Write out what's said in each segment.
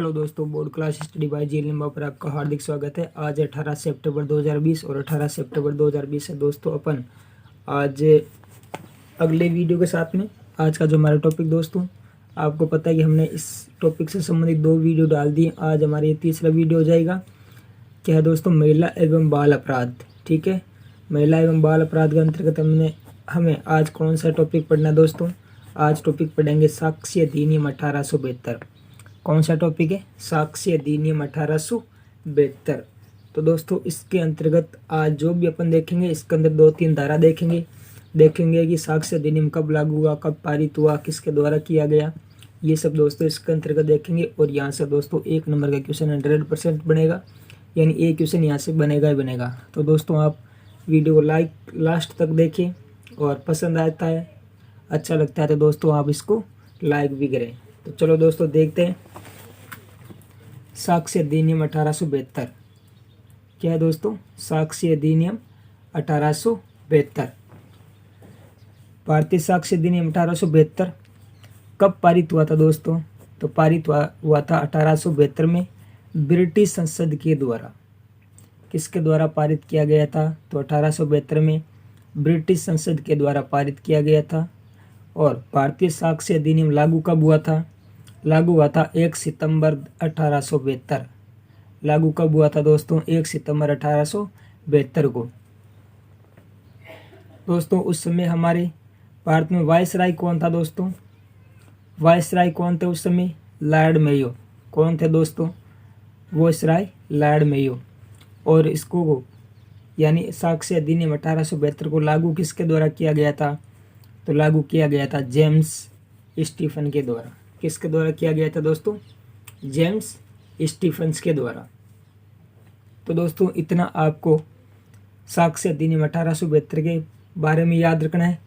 Hello दोस्तों, board class study bye जी लिम्बा पर आपका हार्दिक स्वागत है। आज 18 सितंबर 2020 और 18 सितंबर 2020 है दोस्तों। अपन आज अगले वीडियो के साथ में आज का जो हमारा टॉपिक दोस्तों, आपको पता है कि हमने इस टॉपिक से संबंधित 2 वीडियो डाल दिए। आज हमारा ये तीसरा वीडियो हो जाएगा। क्या है दोस्तों? महिला एवं बाल अपराध। ठीक है, महिला एवं बाल अपराध के अंतर्गत हमें आज कौन सा टॉपिक पढ़ना है दोस्तों? आज टॉपिक पढ़ेंगे साक्ष्य अधिनियम 1872। कौन सा टॉपिक है? साक्ष्य अधिनियम 1872। तो दोस्तों इसके अंतर्गत आज जो भी अपन देखेंगे, इसके अंदर 2-3 धारा देखेंगे कि साक्ष्य अधिनियम कब लागू हुआ, कब पारित हुआ, किसके द्वारा किया गया, ये सब दोस्तों इसके अंतर्गत देखेंगे। और यहाँ से दोस्तों 1 नंबर का क्वेश्चन 100% बनेगा, यानी एक क्वेश्चन यहाँ से बनेगा ही बनेगा। तो दोस्तों आप वीडियो को लास्ट तक देखें, और पसंद आता है, अच्छा लगता है तो दोस्तों आप इसको लाइक भी करें। तो चलो दोस्तों देखते हैं साक्ष्य अधिनियम 1872 क्या है दोस्तों? साक्ष्य अधिनियम 1872। भारतीय साक्ष्य अधिनियम 1872 कब पारित हुआ था दोस्तों? तो पारित हुआ था 1872 में ब्रिटिश संसद के द्वारा। किसके द्वारा पारित किया गया था? तो 1872 में ब्रिटिश संसद के द्वारा पारित किया गया था। और भारतीय साक्ष्य अधिनियम लागू कब हुआ था? लागू हुआ था 1 सितंबर 1872। लागू कब हुआ था दोस्तों? 1 सितंबर 1872 को। दोस्तों उस समय हमारे भारत में वायसराय कौन था दोस्तों? वायसराय कौन थे उस समय? Lord Mayo. कौन थे दोस्तों? Viceroy Lord Mayo. और इसको यानी साक्ष्य अधिनियम 1872 को लागू किसके द्वारा किया गया था? तो लागू किया गया था जेम्स स्टीफन के द्वारा। किसके द्वारा किया गया था दोस्तों? जेम्स स्टीफन्स के द्वारा। तो दोस्तों इतना आपको साक्ष्य अधिनियम 1872 के बारे में याद रखना है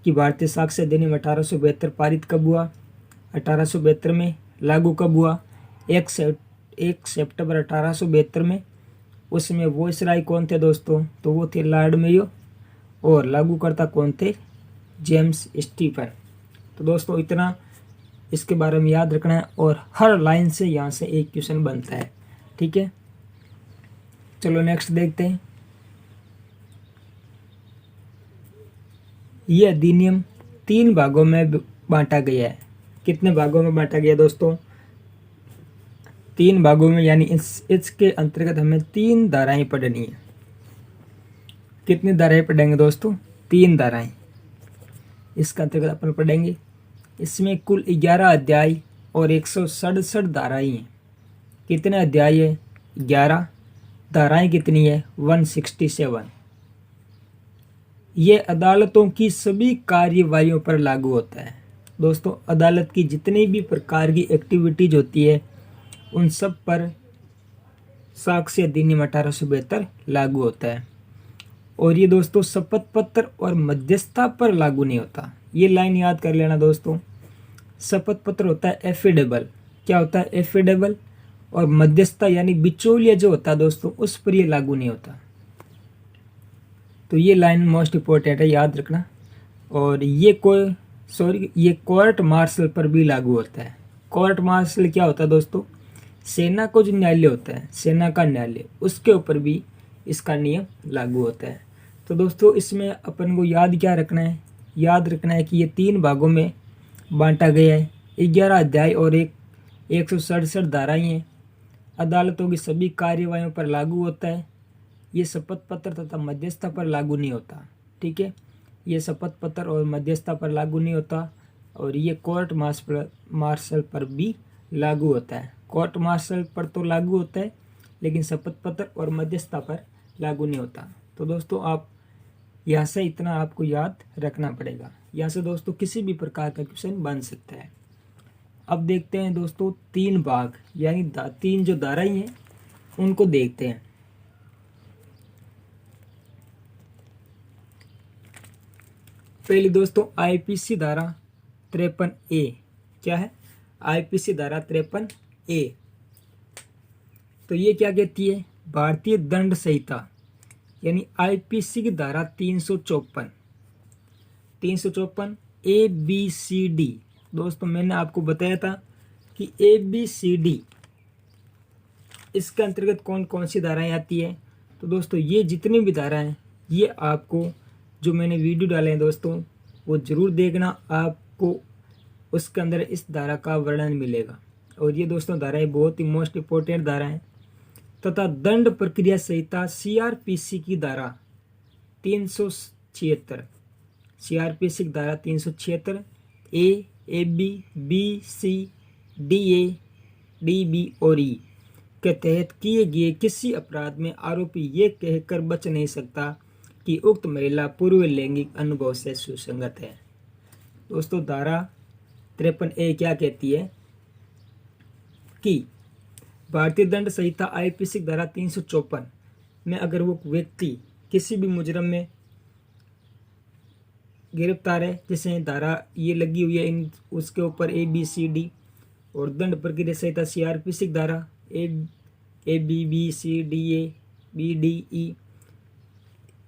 कि भारतीय साक्ष्य अधिनियम 1872 पारित कब हुआ, 1872 में लागू कब हुआ, 1 सितंबर 1872 में। उसमें वायसराय कौन थे दोस्तों? तो वो थे लॉर्ड मेयो, और लागूकर्ता कौन थे? James Stephen. तो दोस्तों इतना इसके बारे में याद रखना है, और हर लाइन से यहाँ से एक क्वेश्चन बनता है। ठीक है, चलो नेक्स्ट देखते हैं। यह अधिनियम 3 भागों में बांटा गया है। कितने भागों में बांटा गया दोस्तों? 3 भागों में, यानी इसके अंतर्गत हमें 3 धाराएं पढ़नी है। कितनी धाराएं पढ़ेंगे दोस्तों? 3 धाराएं इसके अंतर्गत अपन पढ़ेंगे। इसमें कुल 11 अध्याय और 167 धाराएं हैं। कितने अध्याय है? 11। धाराएं कितनी है? 167। ये अदालतों की सभी कार्यवाहियों पर लागू होता है। दोस्तों अदालत की जितनी भी प्रकार की एक्टिविटीज होती है, उन सब पर साक्ष्य अधिनियम 1872 लागू होता है। और ये दोस्तों शपथ पत्र और मध्यस्थता पर लागू नहीं होता। ये लाइन याद कर लेना दोस्तों। शपथ पत्र होता है एफिडेबल। क्या होता है? एफिडेबल। और मध्यस्थता यानी बिचौलिया जो होता है दोस्तों, उस पर ये लागू नहीं होता। तो ये लाइन मोस्ट इम्पोर्टेंट है, याद रखना। और ये कोर्ट मार्शल पर भी लागू होता है। कोर्ट मार्शल क्या होता है दोस्तों? सेना को जो न्यायालय होता है, सेना का न्यायालय, उसके ऊपर भी इसका नियम लागू होता है। तो दोस्तों इसमें अपन को याद क्या रखना है? याद रखना है कि ये 3 भागों में बांटा गया है। 11 अध्याय और 167 धाराएं हैं। अदालतों की सभी कार्यवाहियों पर लागू होता है। ये शपथ पत्र तथा मध्यस्थता पर लागू नहीं होता। ठीक है, ये शपथ पत्र और मध्यस्थता पर लागू नहीं होता। और ये कोर्ट मार्शल पर भी लागू होता है। कोर्ट मार्शल पर तो लागू होता है, लेकिन शपथ पत्र और मध्यस्थता पर लागू नहीं होता। तो दोस्तों आप यहाँ से इतना आपको याद रखना पड़ेगा। यहाँ से दोस्तों किसी भी प्रकार का क्वेश्चन बन सकता है। अब देखते हैं दोस्तों 3 भाग, यानी 3 जो धाराएं हैं उनको देखते हैं। पहले दोस्तों आईपीसी धारा 53A। क्या है? आईपीसी धारा 53A। तो ये क्या कहती है? भारतीय दंड संहिता यानी आईपीसी की धारा 354 ABCD। दोस्तों मैंने आपको बताया था कि ABCD इसके अंतर्गत कौन कौन सी धाराएं आती है? तो दोस्तों ये जितनी भी धाराएं हैं ये आपको जो मैंने वीडियो डाले हैं दोस्तों वो ज़रूर देखना, आपको उसके अंदर इस धारा का वर्णन मिलेगा। और ये दोस्तों धाराएं बहुत ही मोस्ट इम्पोर्टेंट धारा है। तथा दंड प्रक्रिया संहिता CRPC की धारा 376, CRPC की धारा 376 A, B, C, DA, DB और E के तहत किए गए किसी अपराध में आरोपी ये कहकर बच नहीं सकता कि उक्त महिला पूर्व लैंगिक अनुभव से सुसंगत है। दोस्तों धारा 53A क्या कहती है कि भारतीय दंड संहिता IPC धारा 354 में अगर वो व्यक्ति किसी भी मुजरम में गिरफ्तार है, जैसे धारा ये लगी हुई है इन उसके ऊपर ABCD, और दंड प्रक्रिया संहिता CRPC धारा ABBCDA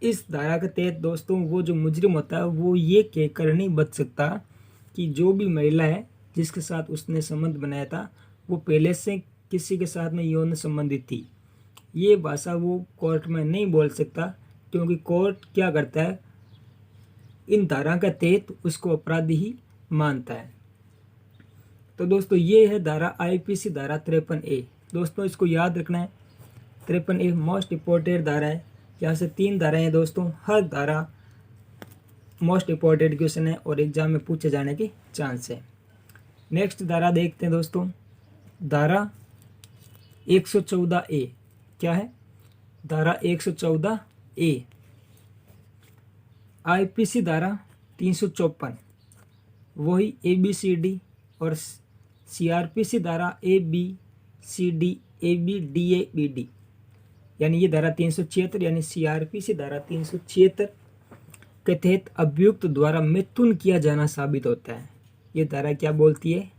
इस धारा के तहत दोस्तों वो जो मुजरिम होता है वो ये कहकर नहीं बच सकता कि जो भी महिला है जिसके साथ उसने संबंध बनाया था वो पहले से किसी के साथ में यौन संबंधित थी। ये भाषा वो कोर्ट में नहीं बोल सकता, क्योंकि कोर्ट क्या करता है, इन धारा के तहत उसको अपराधी ही मानता है। तो दोस्तों ये है धारा IPC धारा 53A। दोस्तों इसको याद रखना है, 53A मोस्ट इम्पोर्टेंट धारा है। यहाँ से 3 धाराएं हैं दोस्तों, हर धारा मोस्ट इम्पोर्टेंट क्वेश्चन है और एग्जाम में पूछे जाने के चांस है। नेक्स्ट धारा देखते हैं दोस्तों, धारा 114A क्या है? धारा 114A IPC धारा 354 वही ABCD और CRPC धारा ABCD ABDA BD, यानी ये धारा 376 यानी CRPC धारा 376 के तहत अभियुक्त द्वारा मिथुन किया जाना साबित होता है। ये धारा क्या बोलती है?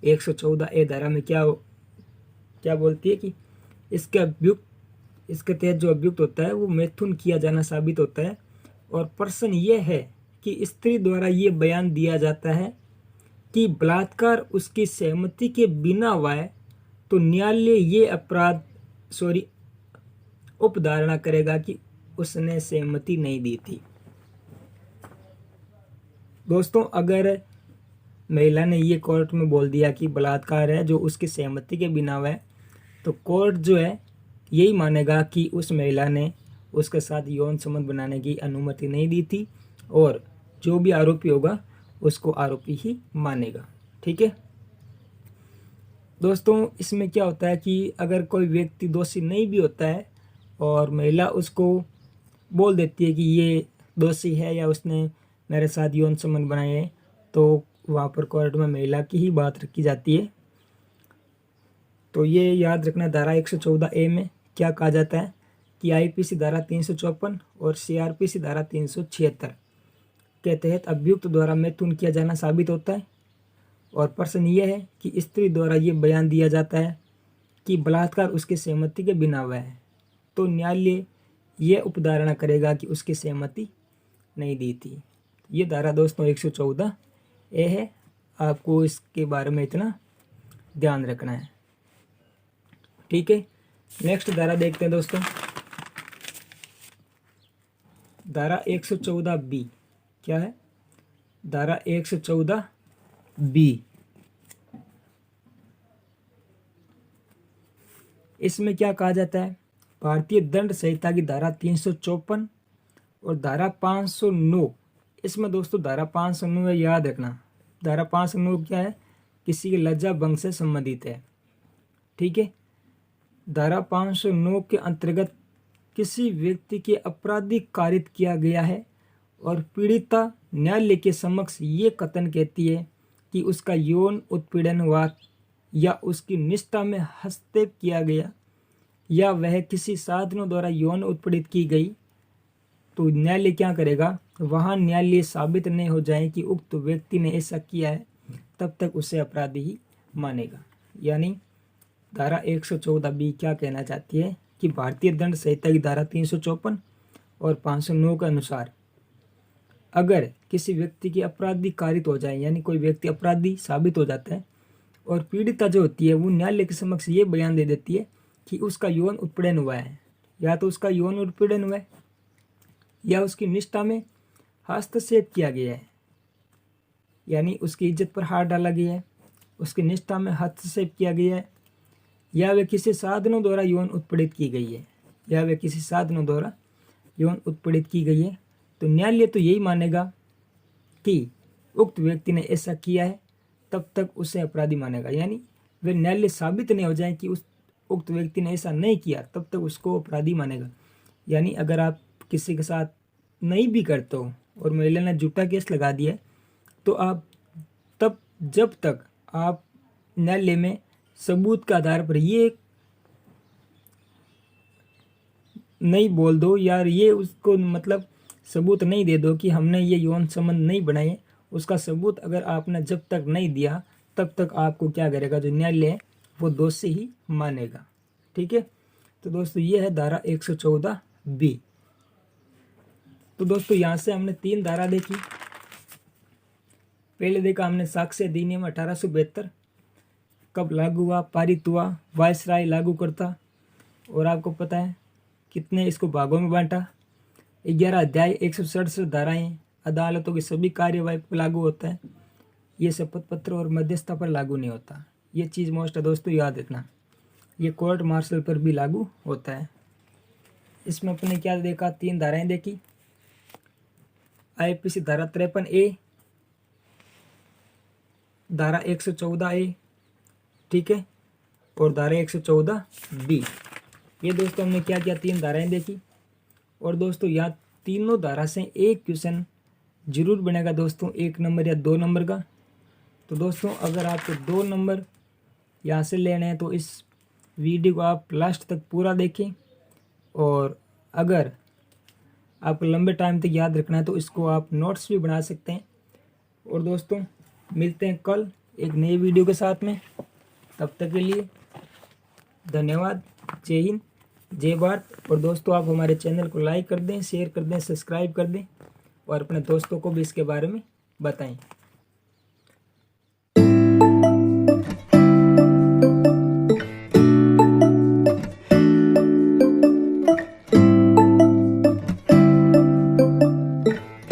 114A धारा में क्या बोलती है कि इसके तहत जो अभियुक्त होता है वो मिथुन किया जाना साबित होता है। और प्रश्न ये है कि स्त्री द्वारा ये बयान दिया जाता है कि बलात्कार उसकी सहमति के बिना हुआ है, तो न्यायालय ये उपधारणा करेगा कि उसने सहमति नहीं दी थी। दोस्तों अगर महिला ने ये कोर्ट में बोल दिया कि बलात्कार है जो उसकी सहमति के बिना हुआ है, तो कोर्ट जो है यही मानेगा कि उस महिला ने उसके साथ यौन संबंध बनाने की अनुमति नहीं दी थी, और जो भी आरोपी होगा उसको आरोपी ही मानेगा। ठीक है दोस्तों, इसमें क्या होता है कि अगर कोई व्यक्ति दोषी नहीं भी होता है और महिला उसको बोल देती है कि ये दोषी है या उसने मेरे साथ यौन संबंध बनाए हैं, तो वहाँ पर कोर्ट में महिला की ही बात रखी जाती है। तो ये याद रखना, धारा 114A में क्या कहा जाता है कि IPC धारा 354 और CRPC धारा 376 के तहत अभियुक्त द्वारा मिथुन किया जाना साबित होता है। और प्रश्न ये है कि स्त्री द्वारा ये बयान दिया जाता है कि बलात्कार उसकी सहमति के बिना हुआ है, तो न्यायालय ये उपधारणा करेगा कि उसकी सहमति नहीं दी थी। ये धारा दोस्तों 114A है, आपको इसके बारे में इतना ध्यान रखना है। ठीक है, नेक्स्ट धारा देखते हैं दोस्तों, धारा 114B क्या है? धारा 114B इसमें क्या कहा जाता है? भारतीय दंड संहिता की धारा 354 और धारा 509। इसमें दोस्तों धारा 509 है, याद रखना। धारा 509 क्या है? किसी के लज्जा भंग से संबंधित है। ठीक है, धारा 509 के अंतर्गत किसी व्यक्ति के आपराधिक कारित किया गया है और पीड़िता न्यायालय के समक्ष ये कथन कहती है कि उसका यौन उत्पीड़न हुआ या उसकी निष्ठा में हस्तक्षेप किया गया या वह किसी साधनों द्वारा यौन उत्पीड़ित की गई, तो न्यायालय क्या करेगा? वहाँ न्यायालय साबित नहीं हो जाए कि उक्त व्यक्ति ने ऐसा किया है, तब तक उसे अपराधी ही मानेगा। यानी धारा 114B क्या कहना चाहती है कि भारतीय दंड संहिता की धारा 354 और 509 के अनुसार अगर किसी व्यक्ति की अपराधी कारित हो जाए, यानी कोई व्यक्ति अपराधी साबित हो जाता है और पीड़िता जो होती है वो न्यायालय के समक्ष ये बयान दे देती है कि उसका यौन उत्पीड़न हुआ है, या तो उसका यौन उत्पीड़न हुआ है या उसकी निष्ठा में हस्तक्षेप किया गया है, यानी उसकी इज्जत पर हाथ डाला गया है, उसकी निष्ठा में हस्तक्षेप किया गया है, या वे किसी साधनों द्वारा यौन उत्पीड़ित की गई है, या वे किसी साधनों द्वारा यौन उत्पीड़ित की गई है, तो न्यायालय तो यही मानेगा कि उक्त व्यक्ति ने ऐसा किया है, तब तक उसे अपराधी मानेगा। यानी वे न्यायालय साबित नहीं हो जाए कि उस उक्त व्यक्ति ने ऐसा नहीं किया, तब तक उसको अपराधी मानेगा। यानी अगर आप किसी के साथ नहीं भी करते हो और महिला ने झूठा केस लगा दिया, तो आप जब तक आप न्यायालय में सबूत के आधार पर ये नहीं बोल दो, या ये उसको मतलब सबूत नहीं दे दो कि हमने ये यौन संबंध नहीं बनाए, उसका सबूत अगर आपने जब तक नहीं दिया, तब तक आपको क्या करेगा, जो न्यायालय है वो दोषी ही मानेगा। ठीक है, तो दोस्तों ये है धारा 114B। तो दोस्तों यहाँ से हमने 3 धारा देखी। पहले देखा हमने साक्ष्य अधिनियम 1872 कब लागू हुआ, पारित हुआ, वायसराय लागू करता, और आपको पता है कितने इसको भागों में बांटा। 11 अध्याय 167 धाराएं अदालतों की सभी कार्यवाही पर लागू होता है, ये शपथ पत्र और मध्यस्थता पर लागू नहीं होता। ये चीज़ मोस्ट है दोस्तों, याद रखना। ये कोर्ट मार्शल पर भी लागू होता है। इसमें अपने क्या देखा, 3 धाराएं देखी। IPC धारा 53A, धारा 114A, ठीक है, और धारा 114B। ये दोस्तों हमने क्या किया, 3 धाराएं देखी। और दोस्तों यहाँ तीनों धारा से एक क्वेश्चन जरूर बनेगा दोस्तों, 1 नंबर या 2 नंबर का। तो दोस्तों अगर आपको 2 नंबर यहाँ से लेने हैं तो इस वीडियो को आप लास्ट तक पूरा देखें, और अगर आपको लंबे टाइम तक याद रखना है तो इसको आप नोट्स भी बना सकते हैं। और दोस्तों मिलते हैं कल एक नई वीडियो के साथ में, तब तक के लिए धन्यवाद। जय हिंद, जय भारत। और दोस्तों आप हमारे चैनल को लाइक कर दें, शेयर कर दें, सब्सक्राइब कर दें, और अपने दोस्तों को भी इसके बारे में बताएं।